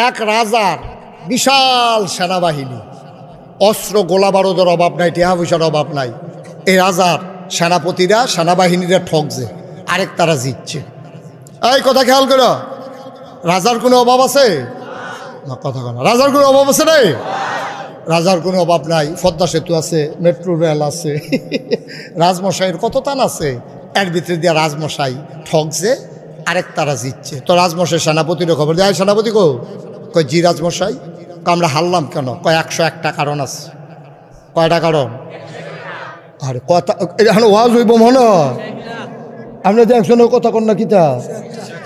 এক রাজার বিশাল সেনাবাহিনী, অস্ত্র গোলা বারুদের অভাব নাই, টেহা পয়সার অভাব নাই। এই রাজার সেনাপতিরা সেনাবাহিনীরা ঠকছে, আরেক তারা জিতছে। এই কথা খেয়াল করো, রাজার কোনো অভাব আছে না? কথা কেন, রাজার কোনো অভাব আছে নাই? রাজার কোনো অভাব নাই। পদ্মা সেতু আছে, মেট্রো রেল আছে, রাজমশাইয়ের কত তান আছে, এর ভিতরে দিয়ে রাজমশাই ঠকছে, আরেক তারা জিতছে। তো রাজমশাই সেনাপতিরও খবর দেয়, সেনাপতি কয় জি রাজমশাই, আমরা হারলাম কেন? কয় 101টা কারণ আছে। কয়টা কারণ? আরে কথা এখন ওয়াজ হইব মনে, আমরা যে একজনের কথা কন না কিতা,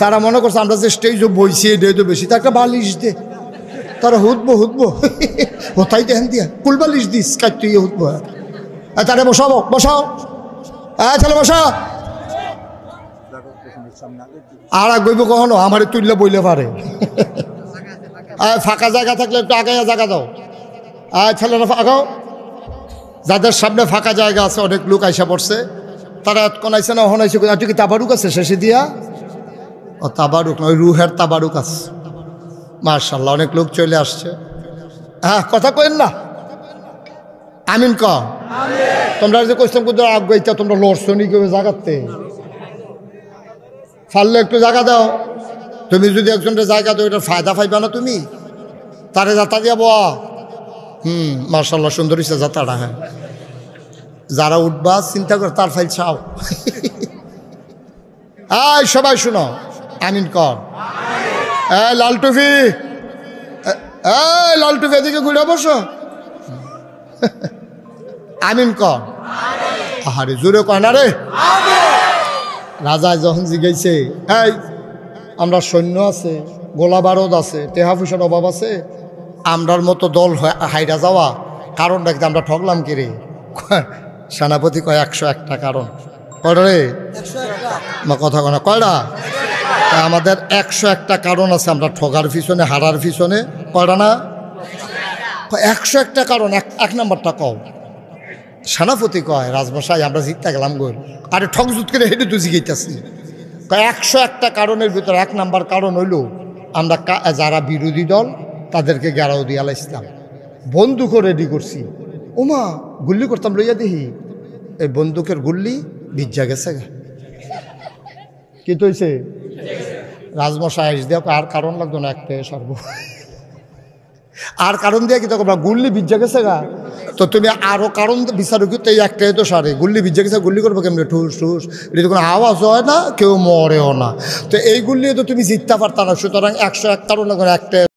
তারা মনে করছে আমরা যে স্টেজে বইছি দে তো বেশি, তার একটা বালিশ দে, তারা হুদবো কোথায় দেখেন দিয়া কুল বালিশ দিস কাটতে হুদবো। তারা বসাবো, বসাও, তাহলে বসা। আর বইব কখনো আমার তুললে বইলে পারে। ফাঁকা জায়গা থাকলে একটু আগাইয়া জায়গা দাও। ছেলেরা আগাও, যাদের সামনে ফাঁকা জায়গা আছে, অনেক লোক আইসা পড়ছে, তারা এতক্ষণ আইসে না, ওখানে আইসে কি তাবারুক আছে শেষে দিয়া? ও তাবারুক নয়, রুহের তাবারুক আছে। মাশাআল্লাহ, অনেক লোক চলে আসছে। হ্যাঁ, কথা কইন না, আমিন ক। তোমরা যে কইলাম কোথাও আগাইতা, তোমরা লড়ছো নি কেউ জায়গাতে? ফাললে একটু জায়গা দাও। তুমি যদি একজনের জায়গা দাও, এটার ফায়দা পাইবা না তুমি? তারে যাতা দিয়া বয়া। মাশাআল্লাহ, সুন্দর হইছে যাতাটা। হ্যাঁ, যারা উঠবা চিন্তা করে তার ফাইল চাও। সবাই শুনো, আমিন কর। লাল টুপি, লাল টুপি এদিকে ঘুরে বসো, আমিন কর। আহারে জোরে কয় না রে। রাজা যখন জিগাইছে, এই আমরা সৈন্য আছে, গোলা বারদ আছে, টেহা পয়সার অভাব আছে, আমরার মতো দল হাইরা যাওয়া কারণ দেখতে আমরা ঠকলাম কি রে? সেনাপতি কয় 101টা কারণ। কয়টা রে? কথা কয় না, কয়টা? আমাদের 101টা কারণ আছে আমরা ঠগার পিছনে, হারার পিছনে। কয়টা না? 101টা কারণ। এক নাম্বারটা কও। সেনাপতি কয় রাজমশাই আমরা জিততে গেলাম গোল, আরে ঠক জুত করে হেঁটে তুই জিগাইতেছি। 101টা কারণের ভিতরে 1 নাম্বার কারণ হইল আমরা যারা বিরোধী দল তাদেরকে গেরাও দিয়ে আলাইছিলাম, বন্দুকও রেডি করছি। ওমা গুল্লি করতাম, লইয়া দেখি এই বন্দুকের গুল্লি ভিজা গেছে। কি তৈছে? রাজমশাই আইস দেখ, আর কারণ লাগতো না, একটাই সর্ব আর কারণ দিয়ে কি তখন গুল্লি ভিজা গেছে গা। তো তুমি আরো কারণ বিচারো কি? তো এই একটাই তো সারে, গুল্লি ভিজা গেছে, গুল্লি করবো কেমনি? ঠুস ঠুস, এটা তো কোনো আওয়াজ হয় না, কেউ মরেও না। তো এই গুল্লি তো তুমি জিততে পারতা না। সুতরাং 101 কারণ লাগবে, একটা